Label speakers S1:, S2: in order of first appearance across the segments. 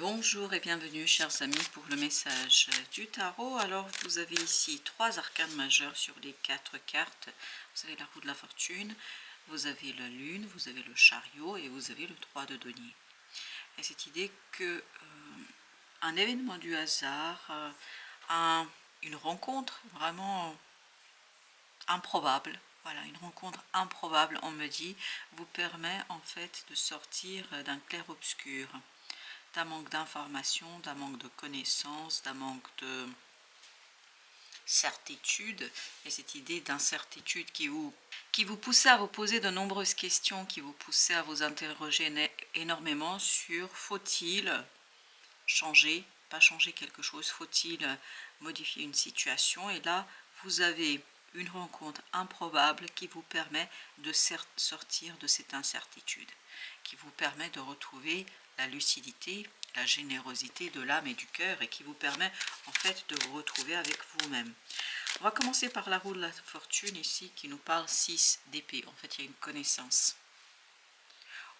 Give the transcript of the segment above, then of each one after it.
S1: Bonjour et bienvenue chers amis pour le message du tarot. Alors vous avez ici 3 arcanes majeures sur les 4 cartes. Vous avez la roue de la fortune, vous avez la lune, vous avez le chariot et vous avez le 3 de denier. Et cette idée que un événement du hasard, une rencontre vraiment improbable, voilà, une rencontre improbable, on me dit, vous permet en fait de sortir d'un clair-obscur, d'un manque d'information, d'un manque de connaissances, d'un manque de certitude, et cette idée d'incertitude qui vous poussait à vous poser de nombreuses questions, qui vous poussait à vous interroger énormément sur faut-il changer, pas changer quelque chose, faut-il modifier une situation, et là vous avez une rencontre improbable qui vous permet de sortir de cette incertitude, qui vous permet de retrouver la lucidité, la générosité de l'âme et du cœur, et qui vous permet en fait de vous retrouver avec vous-même. On va commencer par la roue de la fortune ici qui nous parle 6 d'épée. En fait, il y a une connaissance.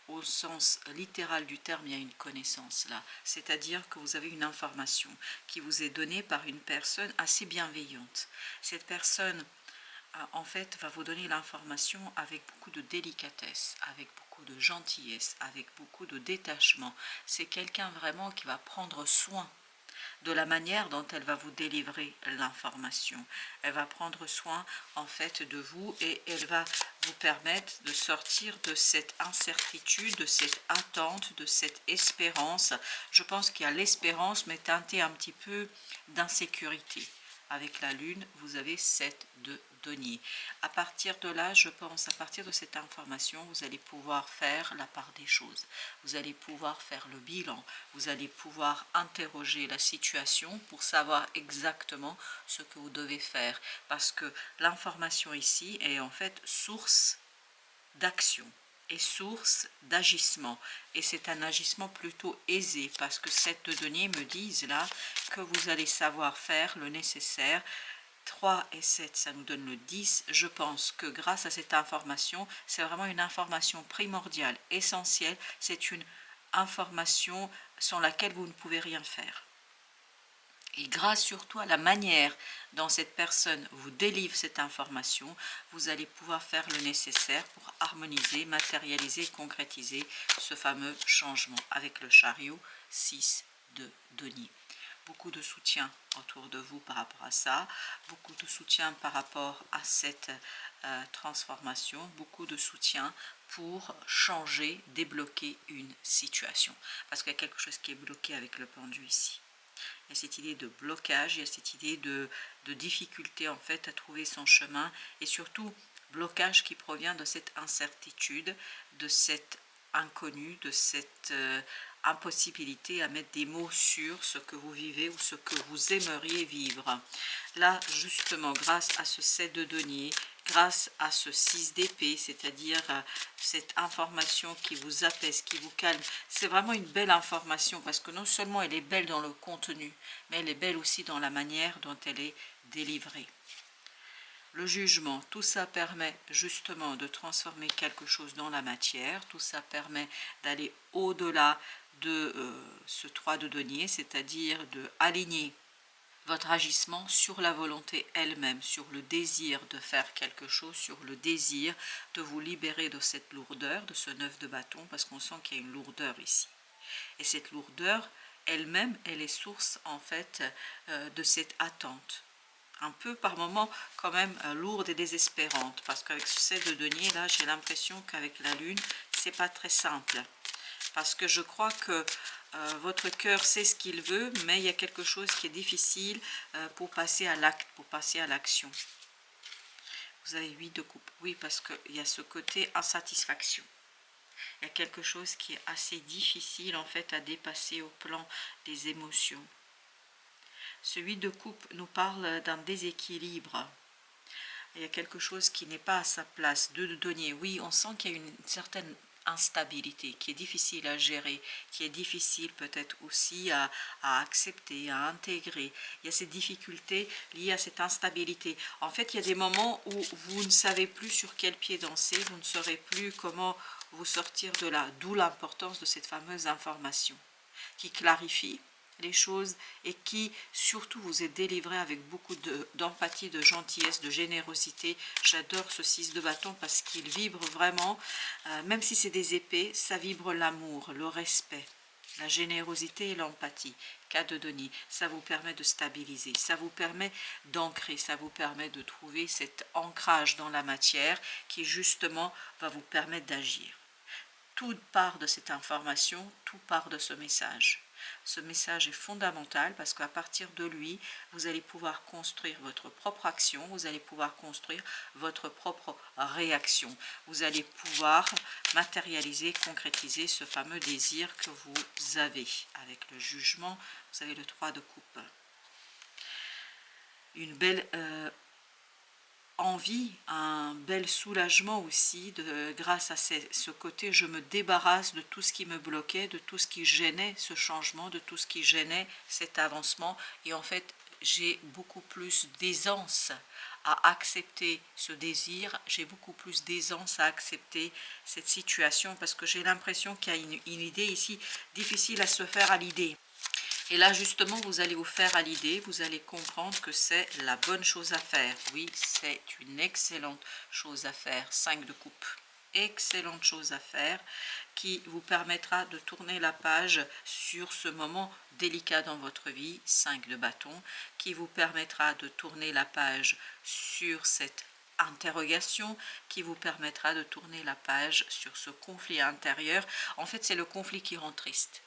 S1: Au sens littéral du terme, il y a une connaissance là. C'est-à-dire que vous avez une information qui vous est donnée par une personne assez bienveillante. Cette personne, en fait, va vous donner l'information avec beaucoup de délicatesse, avec beaucoup de gentillesse, avec beaucoup de détachement. C'est quelqu'un vraiment qui va prendre soin de la manière dont elle va vous délivrer l'information. Elle va prendre soin en fait de vous, et elle va vous permettre de sortir de cette incertitude, de cette attente, de cette espérance. Je pense qu'il y a l'espérance mais teintée un petit peu d'insécurité. Avec la lune, vous avez 7 de denier. À partir de là, je pense, à partir de cette information, vous allez pouvoir faire la part des choses. Vous allez pouvoir faire le bilan. Vous allez pouvoir interroger la situation pour savoir exactement ce que vous devez faire. Parce que l'information ici est en fait source d'action et source d'agissement, et c'est un agissement plutôt aisé parce que ces deux deniers me disent là que vous allez savoir faire le nécessaire. 3 et 7, ça nous donne le 10. Je pense que grâce à cette information, c'est vraiment une information primordiale, essentielle, c'est une information sans laquelle vous ne pouvez rien faire. Et grâce surtout à la manière dont cette personne vous délivre cette information, vous allez pouvoir faire le nécessaire pour harmoniser, matérialiser, concrétiser ce fameux changement avec le chariot 6 de denier. Beaucoup de soutien autour de vous par rapport à ça, beaucoup de soutien par rapport à cette transformation, beaucoup de soutien pour changer, débloquer une situation. Parce qu'il y a quelque chose qui est bloqué avec le pendu ici. Il y a cette idée de blocage, il y a cette idée de difficulté en fait à trouver son chemin, et surtout blocage qui provient de cette incertitude, de cet inconnu, de cette impossibilité à mettre des mots sur ce que vous vivez ou ce que vous aimeriez vivre. Là justement, grâce à ce 7 de denier, grâce à ce 6 d'épée, c'est-à-dire cette information qui vous apaise, qui vous calme, c'est vraiment une belle information parce que non seulement elle est belle dans le contenu, mais elle est belle aussi dans la manière dont elle est délivrée. Le jugement, tout ça permet justement de transformer quelque chose dans la matière, tout ça permet d'aller au-delà de ce 3 de denier, c'est-à-dire de aligner votre agissement sur la volonté elle-même, sur le désir de faire quelque chose, sur le désir de vous libérer de cette lourdeur, de ce 9 de bâton, parce qu'on sent qu'il y a une lourdeur ici. Et cette lourdeur elle-même, elle est source en fait de cette attente. Un peu par moments quand même lourde et désespérante, parce qu'avec ce 7 de denier, là, j'ai l'impression qu'avec la lune, c'est pas très simple. Parce que je crois que votre cœur sait ce qu'il veut, mais il y a quelque chose qui est difficile pour passer à l'acte, pour passer à l'action. Vous avez 8 de coupe. Oui, parce qu'il y a ce côté insatisfaction. Il y a quelque chose qui est assez difficile en fait à dépasser au plan des émotions. Ce 8 de coupe nous parle d'un déséquilibre. Il y a quelque chose qui n'est pas à sa place. 2 de denier, oui, on sent qu'il y a une certaine instabilité qui est difficile à gérer, qui est difficile peut-être aussi à accepter, à intégrer. Il y a ces difficultés liées à cette instabilité. En fait, il y a des moments où vous ne savez plus sur quel pied danser, vous ne saurez plus comment vous sortir de là, d'où l'importance de cette fameuse information. qui clarifie les choses et qui surtout vous est délivré avec beaucoup d'empathie, de gentillesse, de générosité. J'adore ce 6 de bâton parce qu'il vibre vraiment, même si c'est des épées, ça vibre l'amour, le respect, la générosité et l'empathie. 4 de denier, ça vous permet de stabiliser, ça vous permet d'ancrer, ça vous permet de trouver cet ancrage dans la matière qui justement va vous permettre d'agir. Tout part de cette information, tout part de ce message. Ce message est fondamental parce qu'à partir de lui, vous allez pouvoir construire votre propre action, vous allez pouvoir construire votre propre réaction. Vous allez pouvoir matérialiser, concrétiser ce fameux désir que vous avez. Avec le jugement, vous avez le 3 de coupe. Une belle envie, un bel soulagement aussi grâce à ce côté je me débarrasse de tout ce qui me bloquait, de tout ce qui gênait ce changement, de tout ce qui gênait cet avancement, et en fait j'ai beaucoup plus d'aisance à accepter ce désir, j'ai beaucoup plus d'aisance à accepter cette situation parce que j'ai l'impression qu'il y a une idée ici difficile à se faire à l'idée. Et là, justement, vous allez vous faire à l'idée, vous allez comprendre que c'est la bonne chose à faire. Oui, c'est une excellente chose à faire. 5 de coupe. Excellente chose à faire qui vous permettra de tourner la page sur ce moment délicat dans votre vie. 5 de bâton qui vous permettra de tourner la page sur cette interrogation, qui vous permettra de tourner la page sur ce conflit intérieur. En fait, c'est le conflit qui rend triste.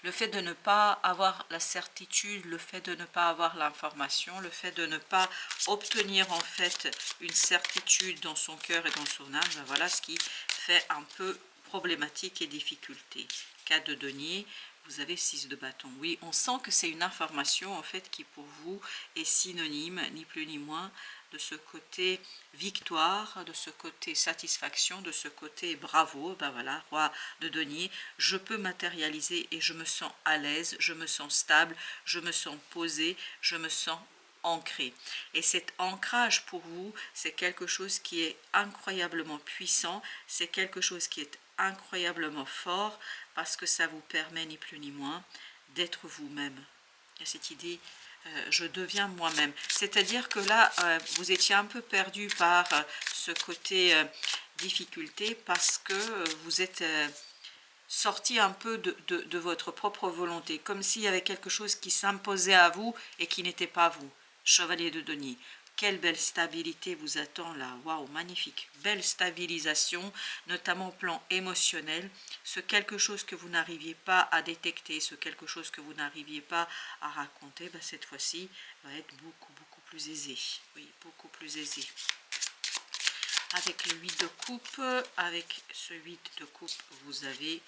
S1: Le fait de ne pas avoir la certitude, le fait de ne pas avoir l'information, le fait de ne pas obtenir en fait une certitude dans son cœur et dans son âme, ben voilà ce qui fait un peu problématique et difficulté. 4 de denier, vous avez 6 de bâton. Oui, on sent que c'est une information en fait qui pour vous est synonyme, ni plus ni moins, de ce côté victoire, de ce côté satisfaction, de ce côté bravo. Ben voilà, roi de denier, je peux matérialiser et je me sens à l'aise, je me sens stable, je me sens posé, je me sens ancré. Et cet ancrage pour vous, c'est quelque chose qui est incroyablement puissant, c'est quelque chose qui est incroyablement fort parce que ça vous permet ni plus ni moins d'être vous-même. Il y a cette idée je deviens moi-même. C'est-à-dire que là, vous étiez un peu perdu par ce côté difficulté parce que vous êtes sorti un peu de votre propre volonté, comme s'il y avait quelque chose qui s'imposait à vous et qui n'était pas vous. Chevalier de denier. Quelle belle stabilité vous attend là. Waouh, magnifique. Belle stabilisation, notamment au plan émotionnel. Ce quelque chose que vous n'arriviez pas à détecter, ce quelque chose que vous n'arriviez pas à raconter, ben cette fois-ci va être beaucoup, beaucoup plus aisé. Oui, beaucoup plus aisé. Avec le 8 de coupe, avec ce 8 de coupe, vous avez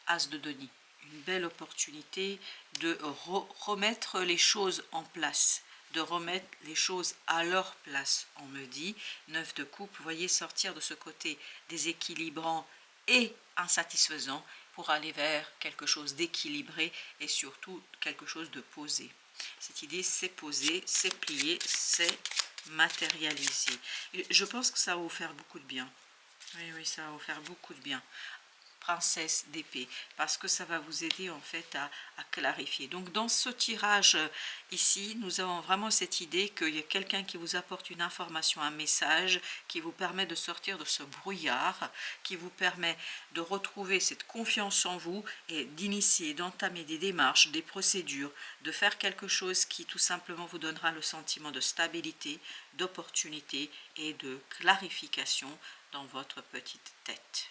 S1: As de denier. Une belle opportunité de remettre les choses en place, de remettre les choses à leur place, on me dit. 9 de coupe, vous voyez, sortir de ce côté déséquilibrant et insatisfaisant pour aller vers quelque chose d'équilibré et surtout quelque chose de posé. Cette idée, c'est posé, c'est plié, c'est matérialisé. Et je pense que ça va vous faire beaucoup de bien. Oui, oui, ça va vous faire beaucoup de bien. Princesse d'épée, parce que ça va vous aider en fait à clarifier. Donc dans ce tirage ici, nous avons vraiment cette idée qu'il y a quelqu'un qui vous apporte une information, un message qui vous permet de sortir de ce brouillard, qui vous permet de retrouver cette confiance en vous et d'initier, d'entamer des démarches, des procédures, de faire quelque chose qui tout simplement vous donnera le sentiment de stabilité, d'opportunité et de clarification dans votre petite tête.